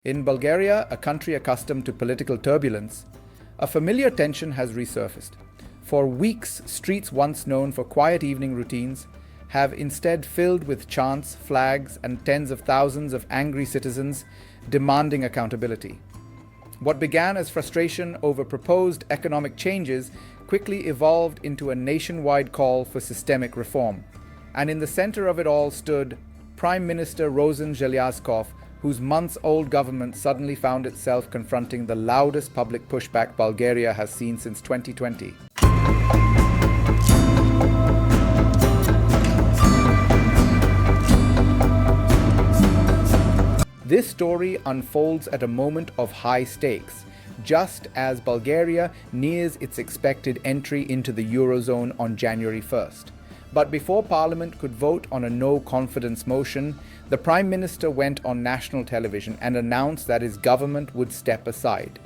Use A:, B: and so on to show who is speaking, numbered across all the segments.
A: In Bulgaria, a country accustomed to political turbulence, a familiar tension has resurfaced. For weeks, streets once known for quiet evening routines have instead filled with chants, flags, and tens of thousands of angry citizens demanding accountability. What began as frustration over proposed economic changes quickly evolved into a nationwide call for systemic reform. And in the center of it all stood Prime Minister Rosen Zhelyazkov, whose months-old government suddenly found itself confronting the loudest public pushback Bulgaria has seen since 2020. This story unfolds at a moment of high stakes, just as Bulgaria nears its expected entry into the eurozone on January 1st. But before Parliament could vote on a no-confidence motion, the Prime Minister went on national television and announced that his government would step aside.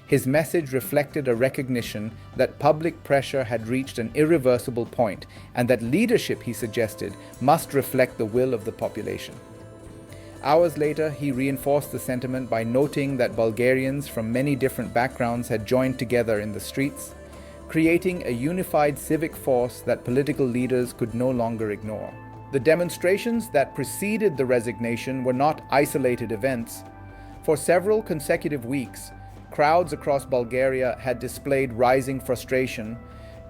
A: His message reflected a recognition that public pressure had reached an irreversible point and that leadership, he suggested, must reflect the will of the population. Hours later, he reinforced the sentiment by noting that Bulgarians from many different backgrounds had joined together in the streets, creating a unified civic force that political leaders could no longer ignore. The demonstrations that preceded the resignation were not isolated events. For several consecutive weeks, crowds across Bulgaria had displayed rising frustration,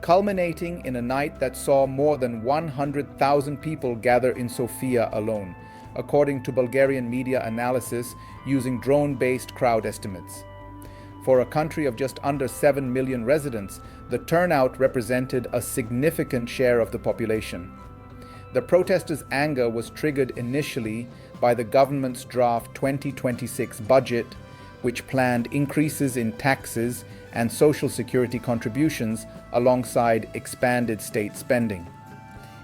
A: culminating in a night that saw more than 100,000 people gather in Sofia alone, according to Bulgarian media analysis using drone-based crowd estimates. For a country of just under 7 million residents, the turnout represented a significant share of the population. The protesters' anger was triggered initially by the government's draft 2026 budget, which planned increases in taxes and social security contributions alongside expanded state spending.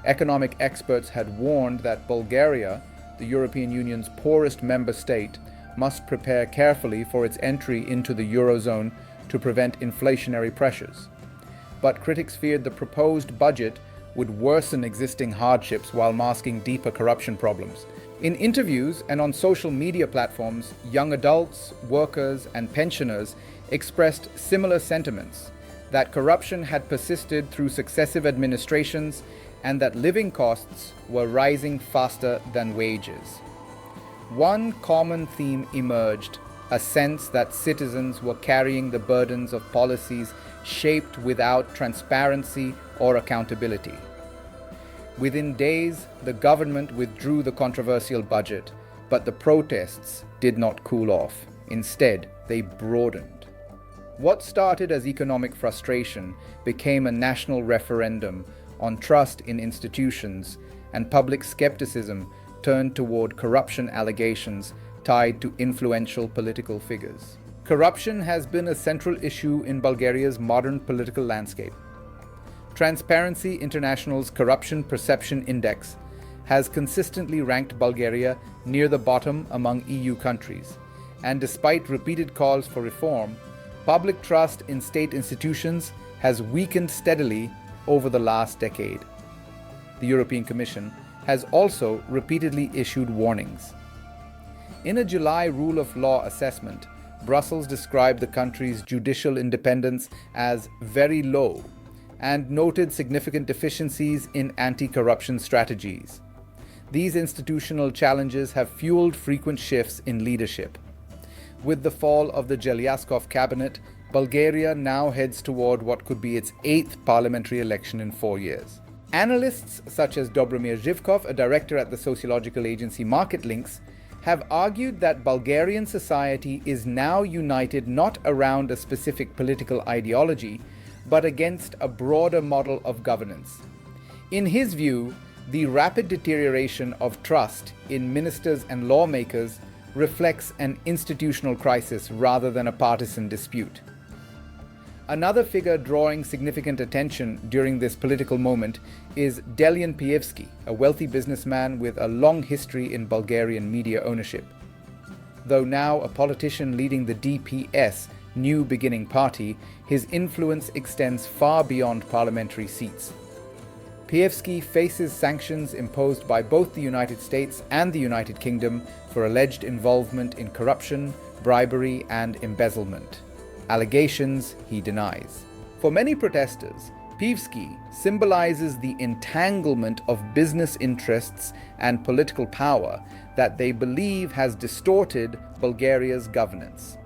A: Economic experts had warned that Bulgaria, the European Union's poorest member state, must prepare carefully for its entry into the eurozone to prevent inflationary pressures. But critics feared the proposed budget would worsen existing hardships while masking deeper corruption problems. In interviews and on social media platforms, young adults, workers, and pensioners expressed similar sentiments: that corruption had persisted through successive administrations and that living costs were rising faster than wages. One common theme emerged: a sense that citizens were carrying the burdens of policies shaped without transparency or accountability. Within days, the government withdrew the controversial budget, but the protests did not cool off. Instead, they broadened. What started as economic frustration became a national referendum on trust in institutions, and public skepticism turned toward corruption allegations tied to influential political figures. Corruption has been a central issue in Bulgaria's modern political landscape. Transparency International's Corruption Perception Index has consistently ranked Bulgaria near the bottom among EU countries, and despite repeated calls for reform, public trust in state institutions has weakened steadily over the last decade. The European Commission has also repeatedly issued warnings. In a July rule of law assessment, Brussels described the country's judicial independence as very low and noted significant deficiencies in anti-corruption strategies. These institutional challenges have fueled frequent shifts in leadership. With the fall of the Zhelyazkov cabinet, Bulgaria now heads toward what could be its 8th parliamentary election in 4 years. Analysts such as Dobromir Zhivkov, a director at the sociological agency Market Links, have argued that Bulgarian society is now united not around a specific political ideology, but against a broader model of governance. In his view, the rapid deterioration of trust in ministers and lawmakers reflects an institutional crisis rather than a partisan dispute. Another figure drawing significant attention during this political moment is Delian Pievsky, a wealthy businessman with a long history in Bulgarian media ownership. Though now a politician leading the DPS, New Beginning Party, his influence extends far beyond parliamentary seats. Pievsky faces sanctions imposed by both the United States and the United Kingdom for alleged involvement in corruption, bribery and embezzlement. Allegations he denies. For many protesters, Pivski symbolizes the entanglement of business interests and political power that they believe has distorted Bulgaria's governance.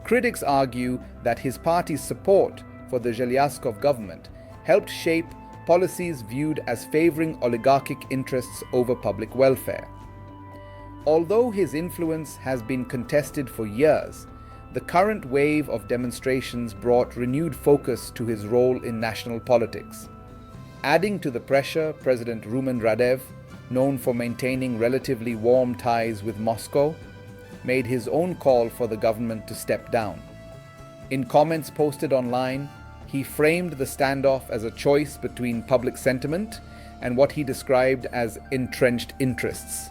A: Critics argue that his party's support for the Zhelyazkov government helped shape policies viewed as favoring oligarchic interests over public welfare. Although his influence has been contested for years, the current wave of demonstrations brought renewed focus to his role in national politics. Adding to the pressure, President Rumen Radev, known for maintaining relatively warm ties with Moscow, made his own call for the government to step down. In comments posted online, he framed the standoff as a choice between public sentiment and what he described as entrenched interests.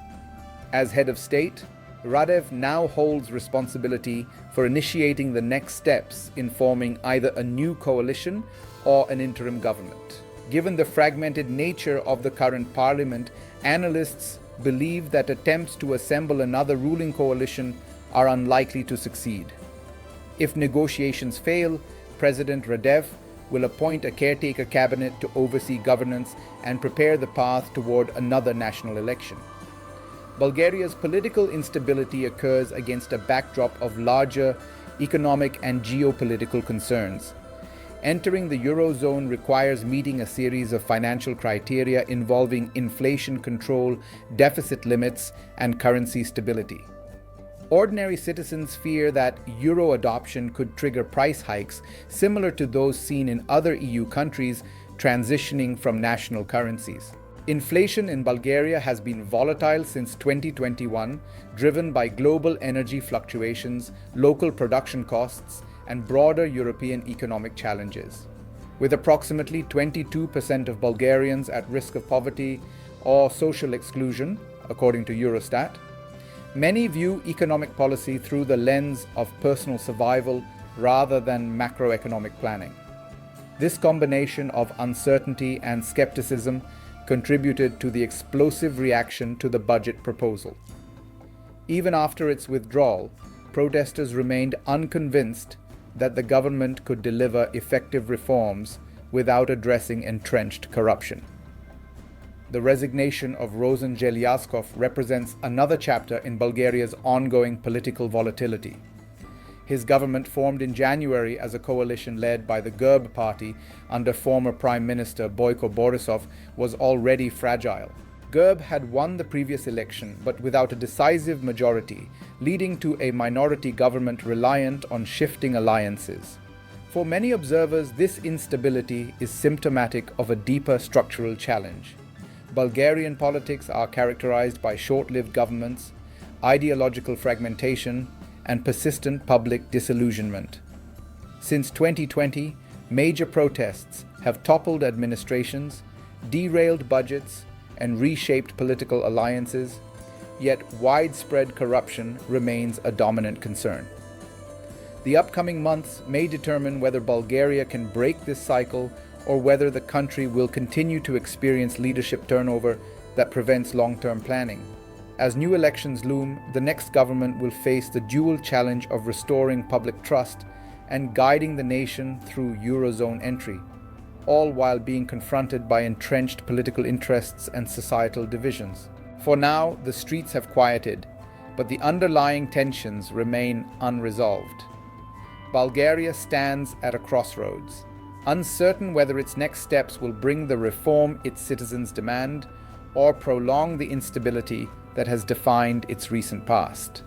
A: As head of state, Radev now holds responsibility for initiating the next steps in forming either a new coalition or an interim government. Given the fragmented nature of the current parliament, analysts believe that attempts to assemble another ruling coalition are unlikely to succeed. If negotiations fail, President Radev will appoint a caretaker cabinet to oversee governance and prepare the path toward another national election. Bulgaria's political instability occurs against a backdrop of larger economic and geopolitical concerns. Entering the eurozone requires meeting a series of financial criteria involving inflation control, deficit limits, and currency stability. Ordinary citizens fear that euro adoption could trigger price hikes similar to those seen in other EU countries transitioning from national currencies. Inflation in Bulgaria has been volatile since 2021, driven by global energy fluctuations, local production costs, and broader European economic challenges. With approximately 22% of Bulgarians at risk of poverty or social exclusion, according to Eurostat, many view economic policy through the lens of personal survival rather than macroeconomic planning. This combination of uncertainty and skepticism contributed to the explosive reaction to the budget proposal. Even after its withdrawal, protesters remained unconvinced that the government could deliver effective reforms without addressing entrenched corruption. The resignation of Rosen Zhelyazkov represents another chapter in Bulgaria's ongoing political volatility. His government, formed in January as a coalition led by the GERB party under former Prime Minister Boyko Borisov, was already fragile. GERB had won the previous election, but without a decisive majority, leading to a minority government reliant on shifting alliances. For many observers, this instability is symptomatic of a deeper structural challenge. Bulgarian politics are characterized by short-lived governments, ideological fragmentation, and persistent public disillusionment. Since 2020, major protests have toppled administrations, derailed budgets, and reshaped political alliances, yet widespread corruption remains a dominant concern. The upcoming months may determine whether Bulgaria can break this cycle or whether the country will continue to experience leadership turnover that prevents long-term planning. As new elections loom, the next government will face the dual challenge of restoring public trust and guiding the nation through eurozone entry, all while being confronted by entrenched political interests and societal divisions. For now, the streets have quieted, but the underlying tensions remain unresolved. Bulgaria stands at a crossroads, uncertain whether its next steps will bring the reform its citizens demand or prolong the instability that has defined its recent past.